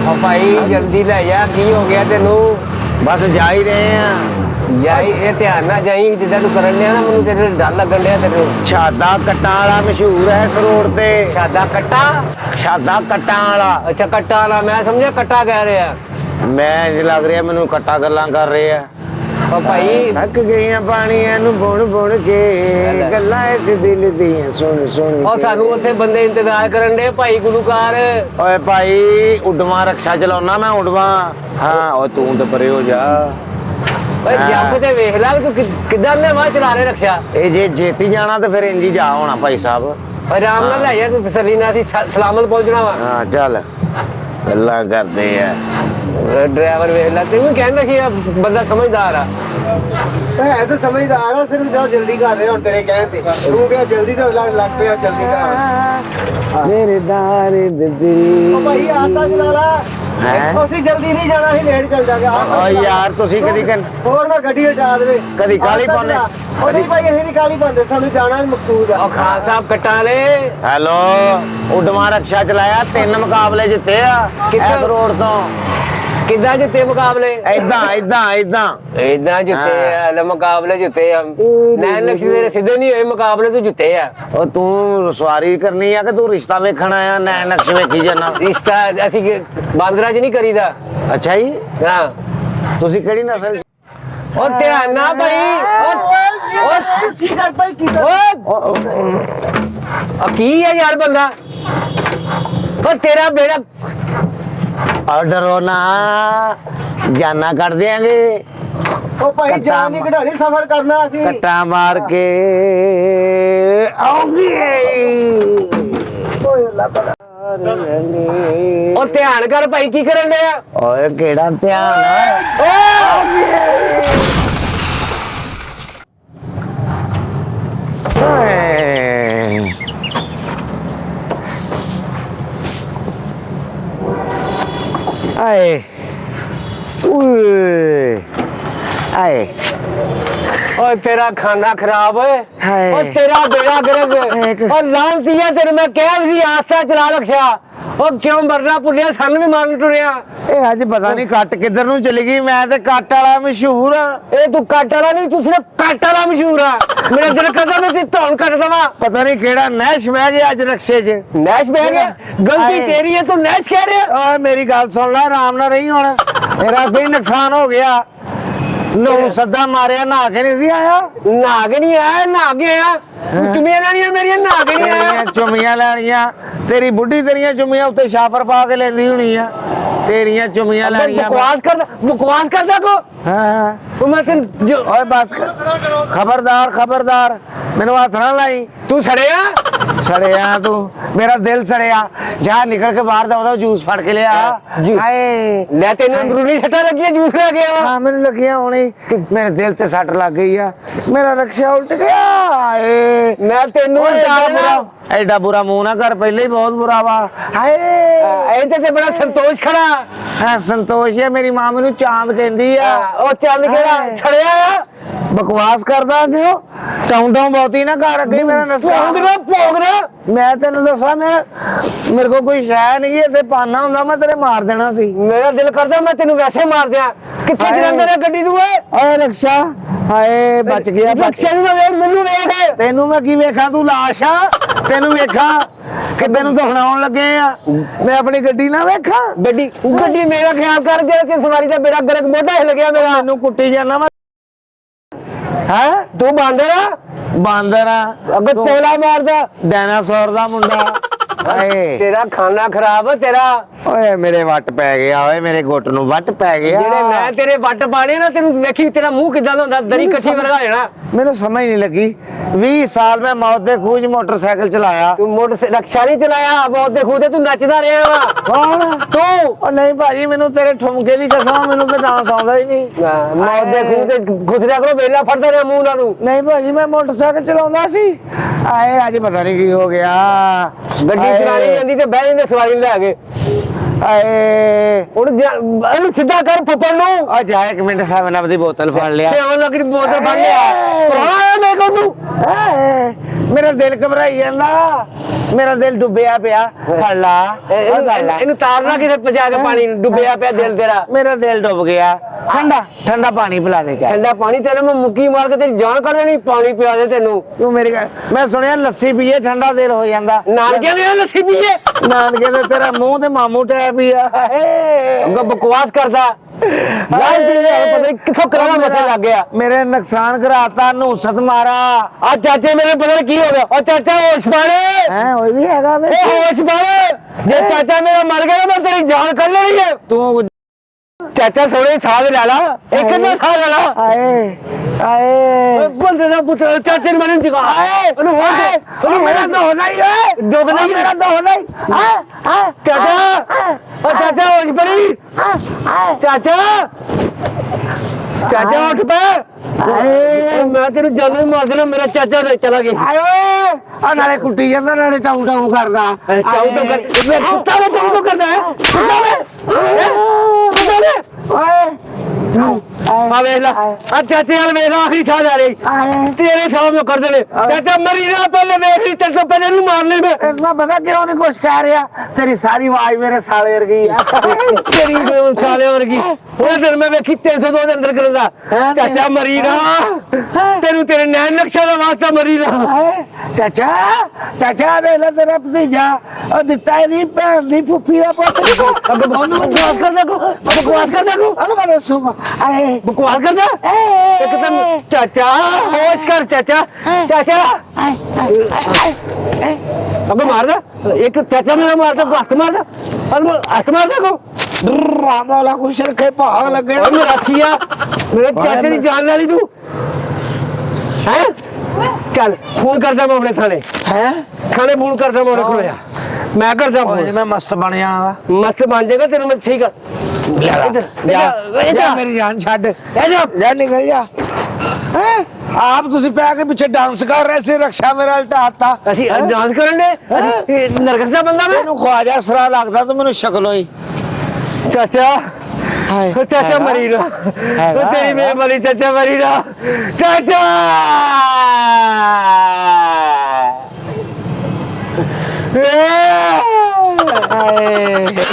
भाई जल्दी ले जा, की हो गया तेनू? बस जा ही रहे हैं। जाई ये ध्यान ना जाई, जिद्दां तू करन दिया ना मैनू तेरे डर लगन दिया तेरे। छादा कट्टा वाला मशहूर है इस रोड ते। छादा कट्टा? छादा कट्टा वाला। अच्छा कट्टा वाला, मैं समझा कट्टा कह रहे हैं। मैं लग रहा मैनू कट्टा गल्लां कर रहे हैं। ओ भाई थक गईयां पानियां नू बुण बुण के, गल्लां इस दिल दियां सुन सुन ओ सानू उत्थे बंदे इंतजार करन दे भाई गुलूकार। ओए भाई उडवा रक्षा चलाउना मैं उडवा। हाँ ओ तू तो परे हो जा। ओए जंप ते वेख ला तू किदां ने वाह चला रहे रक्षा। ए जे जेती जाना तो फिर इंज ही जा होना भाई साहब। आराम नाल ले जा तू, तसल्ली नाल सलामत पहुंचना वा। हाँ चल गल्लां करदे आ। ड्राइवर वेख ला, तू कहंदा कि बंदा समझदार आ। है तो समझदार है, सिर्फ जरा जल्दी कर रहे हो तेरे कहते। तू क्या जल्दी तो लग पे जल्दी कर। मेरे दारे दिल भाई आस्ता चला ला। हैं? ਅਸੀਂ ਜਲਦੀ ਨਹੀਂ ਜਾਣਾ, ਅਸੀਂ ਲੇਟ ਚੱਲ ਜਾਗੇ। ਓ ਯਾਰ ਤੁਸੀਂ ਕਦੀ ਹੋਰ ਨਾ ਗੱਡੀ ਹਟਾ ਦੇਵੇ। ਕਦੀ ਕਾਲੀ ਪਾਉਂਦੇ। ਉਹ ਨਹੀਂ ਭਾਈ ਅਸੀਂ ਨਹੀਂ ਕਾਲੀ ਪਾਉਂਦੇ, ਸਾਨੂੰ ਜਾਣਾ ਮਕਸੂਦ ਆ। ओ खान साहब कट्टा ले। ਹੈਲੋ ਉਡਵਾ ਰਕਸ਼ਾ ਚਲਾਇਆ 3 ਮੁਕਾਬਲੇ ਜਿੱਤੇ ਆ ਕਿੱਥੇ? ਇਸ ਰੋਡ ਤੋਂ। किदा जिते मुकाबले? ਇਦਾਂ ਇਦਾਂ ਇਦਾਂ इदा जुते हाँ। आ, मुकाबले जुते आ। नैन नक्शे तेरे सीधे नहीं हुए, मुकाबले तो जुते आ। ਉਹ ਤੂੰ ਸਵਾਰੀ ਕਰਨੀ ਆ ਕਿ ਤੂੰ ਰਿਸ਼ਤਾ ਵੇਖਣ ਆਇਆ ਨੈ ਨਕਸ਼ ਵੇਖੀ ਜਾਣਾ। रिश्ता असि बांदरा च नहीं करीदा। ਅੱਛਾ ਜੀ हाँ ਤੁਸੀਂ ਕਿਹੜੀ ਨਸਲ ओ ध्यान ना भाई। ਕੀ ਕਰਦਾ ਕੀ ओ की है यार बंदा? ओ तेरा बेड़ा और डरो ना जाना कर देंगे ਉਹ ਭਾਈ ਜਾਨ ਨਹੀਂ ਕਢਾਣੀ, ਸਫ਼ਰ ਕਰਨਾ ਅਸੀਂ। कट्टा मार के आओगे। ਓਏ ਅੱਲਾ ਭਲਾ। ओ ध्यान कर भाई, की करन दे? ओए केड़ा ध्यान है। आए आए ओ तेरा खाना खराब है। हाय। ओ तेरा बेड़ा गर्क। ओ लांतिया तेरे मैं कह सी आस्ता चला रक्षा। ओ क्यों मरना पुलिया, सन भी मारन टुरिया। ਇਹ ਅੱਜ ਪਤਾ ਨਹੀਂ ਕੱਟ ਕਿੱਧਰ ਨੂੰ ਚਲੀ ਗਈ। ਮੈਂ ਤੇ ਕੱਟ ਵਾਲਾ ਮਸ਼ਹੂਰ ਆ। ए तू कट वाला नहीं, तू सिर्फ कट वाला मशहूर है। मेरा दिल करदा मैं तेरी धौन कट दवा। ਪਤਾ ਨਹੀਂ ਕਿਹੜਾ ਨਹਿਸ਼ ਬਹਿ ਗਿਆ ਅੱਜ ਰਕਸ਼ੇ 'ਚ। नैश बह गया, गलती हाय। तेरी है, तू नैश कह रहे है। ਓਏ ਮੇਰੀ ਗੱਲ ਸੁਣ ਲੈ, ਆਰਾਮ ਨਾਲ ਰਹੀ ਹੁਣ। ਮੇਰਾ ਕੋਈ ਨੁਕਸਾਨ ਹੋ ਗਿਆ। ਨੂੰ ਸੱਦਾ ਮਾਰਿਆ, ਨਹਾ ਕੇ ਨਹੀਂ ਸੀ ਆਇਆ। नहा के नहीं आया, नहा के आया। चुमिया लेनी है मेरी, नहा के नहीं आया। ਤੇਰੀਆਂ ਚੁੰਮੀਆਂ ਲੈਣੀਆਂ, ਤੇਰੀ ਬੁੱਢੀ ਤੇਰੀਆਂ ਚੁੰਮੀਆਂ ਉੱਤੇ ਛਾਪਰ ਪਾ ਕੇ ਲੈਂਦੀ ਹੋਣੀ ਆ। ਤੇਰੀਆਂ ਚੁੰਮੀਆਂ ਲੈਣੀਆਂ। बकवास करदा को। ਹਾਂ तो मैं तेन जो ਓਏ ਬਸ ਖਬਰਦਾਰ ਖਬਰਦਾਰ, ਮੈਨੂੰ ਹੱਥ ਨਾ ਲਾਈ। तू सड़ेया। ਸੜਿਆ ਤੂੰ, ਮੇਰਾ ਦਿਲ ਸੜਿਆ। ਜਾ ਨਿਕਲ ਕੇ ਬਾਹਰ ਦਾ ਉਹਦਾ ਜੂਸ ਫੜ ਕੇ ਲਿਆ। ਹਾਏ ले तेन अंदरूनी सट्टा लगी है, जूस ले गया। ਹਾਂ ਮੈਨੂੰ ਲੱਗਿਆ ਹੁਣੇ ਮੇਰੇ ਦਿਲ ਤੇ ਸੱਟ ਲੱਗ ਗਈ ਆ। ਮੇਰਾ ਰਕਸ਼ਾ ਉਲਟ ਗਿਆ। ਹਾਏ मैं तेन ਓਏ ਐਡਾ ਬੁਰਾ ਮੂੰਹ ਨਾ ਕਰ, ਪਹਿਲੇ ਹੀ ਬਹੁਤ ਬੁਰਾ ਵਾ। ਹਾਏ ऐसे ते बड़ा संतोष खड़ा। ਹਾਂ ਸੰਤੋਸ਼ ਹੈ, ਮੇਰੀ ਮਾਂ ਮੈਨੂੰ ਚਾਂਦ ਕਹਿੰਦੀ ਆ। ओ चल केड़ा हाय। सड़िया आ। ਬਕਵਾਸ ਕਰਦਾ ਕਿਉਂ? ਟਾਉਂ ਟਾਉਂ ਬਹੁਤੀ ਨਾ ਕਰ, ਅੱਗੇ ਮੇਰਾ ਨਸਕਾ। ਭੋਗ ਰਿਹਾ। ਮੈਂ ਤੈਨੂੰ ਦੱਸਾਂ, ਮੇਰੇ ਕੋਲ ਕੋਈ ਸ਼ੈ ਨਹੀਂ, ਇੱਥੇ ਪਾਨਾ ਹੁੰਦਾ ਮੈਂ ਤੇਰੇ ਮਾਰ ਦੇਣਾ ਸੀ। मेरा दिल करदा मैं तेन वैसे मार दिया। किथे हाय। जलंधर है गड्डी तू? ਓਏ ਰਕਸ਼ਾ, ਹਾਏ ਬਚ ਗਿਆ ਬਚ। रक्षा नु वेख, मेनू वेख। ਤੈਨੂੰ ਮੈਂ ਕੀ ਵੇਖਾਂ, ਤੂੰ ਲਾਸ਼ ਆ। ਤੈਨੂੰ ਵੇਖਾਂ ਕਿ ਤੈਨੂੰ ਦਫਨਾਉਣ ਲੱਗੇ ਆ। ਮੈਂ ਆਪਣੀ ਗੱਡੀ ਨਾ ਵੇਖਾਂ। गड्डी गड्डी मेरा ख्याल कर, जे कि सवारी दा बेड़ा गर्क मोटा हिल गया मेरा। ਮੈਨੂੰ ਕੁੱਟੀ ਜਾਣਾ ਵਾ। ਹੈ तू बांदर आ, ਬਾਂਦਰ ਆ, अगर चोला मारदा। ਡਾਇਨਾਸੌਰ ਦਾ ਮੁੰਡਾ। ਹਾਏ तेरा खाना खराब है तेरा। ਓਏ ਮੇਰੇ ਵੱਟ ਪੈ ਗਿਆ, ਓਏ ਮੇਰੇ ਗੁੱਟ ਨੂੰ ਵੱਟ ਪੈ ਗਿਆ। ਜਿਹੜੇ ਮੈਂ ਤੇਰੇ ਵੱਟ ਪਾਣੇ ਨਾ, ਤੈਨੂੰ ਵੇਖੀ ਤੇਰਾ ਮੂੰਹ ਕਿੱਦਾਂ ਦਾ ਹੁੰਦਾ, ਦਰੀ ਕੱਠੀ ਵਰਗਾ ਹੋ ਜਾਣਾ। ਮੈਨੂੰ ਸਮਝ ਨਹੀਂ ਲੱਗੀ। 20 ਸਾਲ ਮੈਂ ਮੌਤ ਦੇ ਖੂਹ 'ਚ ਮੋਟਰਸਾਈਕਲ ਚਲਾਇਆ। ਤੂੰ ਮੋਟਰ ਰਕਸ਼ਾ ਨਹੀਂ ਚਲਾਇਆ, ਬਹੁਤ ਦੇ ਖੂਹ ਤੇ ਤੂੰ ਨੱਚਦਾ ਰਿਹਾ ਵਾ। ਕੌਣ ਤੂੰ ਉਹ ਨਹੀਂ ਭਾਜੀ, ਮੈਨੂੰ ਤੇਰੇ ਠੁਮਕੇ ਦੀ ਕਸਮ, ਮੈਨੂੰ ਤਾਂ ਡਾਂਸ ਆਉਂਦਾ ਹੀ ਨਹੀਂ। ਮੌਤ ਦੇ ਖੂਹ ਤੇ ਗੁਜ਼ਰਿਆ ਕਰੋ, ਵੇਲਾ ਫੜਦਾ ਰਿਹਾ ਮੂੰਹ ਨਾਲ ਤੂੰ। ਨਹੀਂ ਭਾਜੀ, ਮੈਂ ਮੋਟਰਸਾਈਕਲ ਚਲਾਉਂਦਾ ਸੀ। ਆਏ ਅੱਜ ਪਤਾ ਨਹੀਂ ਕੀ ਹੋ ਗਿਆ। ਗੱਡੀ ਚਲਾਣੀ ਜਾਂਦੀ ਤੇ ਬਹਿ ਜਾਂਦੇ ਸਵਾਰੀ ਨੂੰ ਲੈ ਕੇ। ਆਏ ਹੁਣ ਇਹਨੂੰ ਸਿੱਧਾ ਕਰ ਫੁੱਫੜ ਨੂੰ। ਆ ਜਾ, 1 ਮਿੰਟ, 7 ਅਪ ਦੀ ਬੋਤਲ ਫੜ ਲਿਆ। 7 ਲੱਖ ਦੀ ਬੋਤਲ ਫੜ ਲਿਆ। ਪਰਾਇਆ ਮੇਰੇ ਕੋਲ ਤੂੰ। ਮੇਰਾ ਦਿਲ ਘਬਰਾਈ ਜਾਂਦਾ, ਮੇਰਾ ਦਿਲ ਡੁੱਬਿਆ ਪਿਆ। ਫੜ ਲਾ ਇਹਨੂੰ ਤਾਰਨਾ ਕਿਤੇ ਪਜਾ ਕੇ ਪਾਣੀ ਨੂੰ, ਡੁੱਬਿਆ ਪਿਆ ਦਿਲ ਤੇਰਾ। ਮੇਰਾ ਦਿਲ ਡੁੱਬ ਗਿਆ। ਠੰਡਾ ਠੰਡਾ ਪਾਣੀ ਪਿਲਾ ਦੇ ਚਾਹ। ਠੰਡਾ ਪਾਣੀ ਤੇਰੇ ਮੈਂ ਮੁੱਕੀ ਮਾਰ ਕੇ ਤੇਰੀ ਜਾਨ ਕੱਢ ਦੇਣੀ, ਪਾਣੀ ਪਿਆ ਦੇ ਤੈਨੂੰ। ਤੂੰ ਮੇਰੇ ਮੈਂ ਸੁਣਿਆ ਲੱਸੀ ਪੀਏ ਠੰਡਾ ਦਿਲ ਹੋ ਜਾਂਦਾ। ਨਾਨਕੇ ਦੀ ਲੱਸੀ ਪੀਏ, ਨਾਨਕੇ ਤੇ ਤੇਰਾ ਮੂੰਹ ਤੇ ਮਾਮੂ ਟੈਪ ਹੀ ਆ। ਅੱਗੋਂ ਬਕਵਾਸ ਕਰਦਾ। ਲਾਲ ਜੀ ਪਤਾ ਨਹੀਂ ਕਿੱਥੋਂ ਕਰਾਣਾ ਮੱਥੇ ਲੱਗ ਗਿਆ। ਮੇਰੇ ਨੁਕਸਾਨ ਕਰਾਤਾ, ਨੂਸਤ ਮਾਰਾ। ਆ ਚਾਚੇ ਮੇਰੇ ਪਤਾ ਨੀ ਕੀ ਹੋ ਗਿਆ। ਉਹ ਚਾਚਾ ਹੋਸ਼ ਪਾੜੇ, ਹੈ ਉਹ ਵੀ ਹੈਗਾ ਵੇ। ਇਹ ਹੋਸ਼ ਪਾੜੇ। ਜੇ ਚਾਚਾ ਮੇਰਾ ਮਰ ਗਿਆ ਨਾ ਮੈਂ ਤੇਰੀ ਜਾਨ ਕੱਢ ਲੈਣੀ ਹੈ। ਤੂੰ ਚਾਚਾ ਥੋੜੇ ਸਾਹ ਲੈ ਲਾ, ਇੱਕ ਨਾ ਸਾਹ ਲੈ ਲਾ। ਆਏ ਆਏ ਬੰਦੇ ਦਾ ਪੁੱਤਰ ਚਾਚੇ ਨੂੰ ਮੈਨੂੰ ਜਗਾ। ਉਹਨੂੰ ਹੋਰ ਮੇਰਾ ਤਾਂ ਹੋਣਾ ਹੀ ਓਏ, ਦੁੱਖ ਨਹੀਂ ਮੇਰਾ ਤਾਂ ਹੋਣਾ ਹੀ। ਚਾਚਾ, ਉਹ ਚਾਚਾ ਹੋਸ਼ ਪੜੀ। ਚਾਚਾ ਚਾਚਾ ਉੱਠ ਪੈ, ਮੈਂ ਤੈਨੂੰ ਜਾਨੋਂ ਮਾਰ ਦੇਣਾ। ਮੇਰਾ ਚਾਚਾ ਚਲਾ ਗਿਆ। ਆਏ ਓਏ ਆ ਨਾਲੇ ਕੁੱਟੀ ਜਾਂਦਾ ਨਾਲੇ ਟਾਉ ਟਾਉ ਕਰਦਾ। ਚਾਉ ਤੋਂ ਕਰ ਕੁੱਤਾ ਵੇ, ਚਾਉ ਤੋਂ ਕਰਦਾ ਹੈ ਕੁੱਤਾ ਵੇ, ਕੁੱਤਾ ਵੇ। ਓਏ ਆ ਵੇਖ ਲਾ, ਆ ਚਾਚੇ ਨਾਲ ਵੇਖ ਆਖਰੀ ਸਾਹ ਜਾ ਰਹੀ ਤੇਰੇ ਸਾਹ ਨੂੰ ਕਰ ਦੇਣੇ। ਚਾਚਾ ਮਰੀ ਨਾ, ਪਹਿਲੇ ਵੇਖ ਲਈ ਤੇਰੇ ਤੋਂ ਪਹਿਲੇ ਇਹਨੂੰ ਮਾਰ ਲੈ। ਇੰਨਾ ਪਤਾ ਕਿਉਂ ਨਹੀਂ ਕੁਛ ਕਹਿ ਰਿਹਾ? ਤੇਰੀ ਸਾਰੀ ਆਵਾਜ਼ ਮੇਰੇ ਸਾਲੇ ਵਰਗੀ ਆ। ਤੇਰੀ ਸਾਲੇ ਵਰਗੀ। ਉਹ ਦਿਨ ਮੈਂ ਵੇਖੀ 302 ਦੇ ਅੰਦਰ ਕਰਦਾ। ਚਾਚਾ ਮਰੀ ਨਾ, ਤੈਨੂੰ ਤੇਰੇ ਨੈਣ ਨਕਸ਼ਾ ਦਾ ਵਾਸਤਾ ਮਰੀ ਨਾ। ਚਾਚਾ ਚਾਚਾ ਦੇ ਲੈ ਤੇਰਾ ਭਤੀਜਾ ਉਹ ਦਿੱਤਾ ਇਹਦੀ ਭੈਣ ਦੀ ਫੁੱਫੀ ਦਾ ਪੁੱਤ। ਉਹਨੂੰ ਬਕਵਾਸ ਕਰਦਾ ਕੋ, ਬਕਵਾਸ ਕਰਦਾ ਕੋ, ਅਲ ਮੈਂ ਦੱਸੂਗਾ। ਆਏ ਬਕਵਾਸ ਕਰਦਾ। ਇੱਕ ਤਾਂ ਚਾਚਾ ਹੋਸ਼ ਕਰ ਚਾਚਾ, ਚਾਚਾ ਅਬੇ ਮਾਰਦਾ। ਇੱਕ ਚਾਚਾ ਮੇਰਾ ਮਾਰਦਾ, ਹੱਥ ਮਾਰਦਾ, ਹੱਥ ਮਾਰਦਾ ਕੋ। ਰਾਮੋਲਾ ਕੁਛ ਰਖੇ ਭਾਗ ਲੱਗੇ। ਉਹ ਮੇਰਾ ਸੀਆ, ਮੇਰੇ ਚਾਚੇ ਦੀ ਜਾਨ ਲੈ ਲਈ ਤੂੰ ਹੈ। ਚੱਲ ਫੋਨ ਕਰਦਾ ਮੈਂ ਆਪਣੇ ਥਾਣੇ। ਹੈ ਥਾਣੇ ਫੋਨ ਕਰਦਾ ਮੈਂ ਉਹਦੇ ਕੋਲ। ਮੈਂ ਕਰਦਾ ਓਏ ਫੋਨ। ਮੈਂ ਮਸਤ ਬਣਿਆ ਵਾ। ਮਸਤ ਬਣ ਜਾਏਗਾ ਤੈਨੂੰ ਮੈਂ ਸਹੀ ਕਰ। ਜਾ ਮੇਰੀ ਜਾਨ ਛੱਡ, ਜਾ ਜਾ ਨਿਕਲ ਜਾ। ਹੈਂ? ਆਪ ਤੁਸੀਂ ਪੈ ਕੇ ਪਿੱਛੇ ਡਾਂਸ ਕਰ ਰਹੇ ਸੀ, ਰਕਸ਼ਾ ਮੇਰਾ ਉਲਟਾਤਾ। ਅਸੀਂ ਡਾਂਸ ਕਰਨ ਦੇ ਨਰਗਸ ਦਾ ਬੰਦਾ ਮੈਂ। ਤੈਨੂੰ ਖਵਾਜਾ ਸਰਾ ਲੱਗਦਾ ਤੂੰ ਮੈਨੂੰ ਸ਼ਕਲ ਹੋਈ। ਚਾਚਾ ਚਾਚਾ ਮਰੀ ਨਾ, ਤੇਰੀ ਮਿਹਰਬਾਨੀ ਚਾਚਾ ਮਰੀ ਨਾ। ਚਾਚਾ ਹਾਏ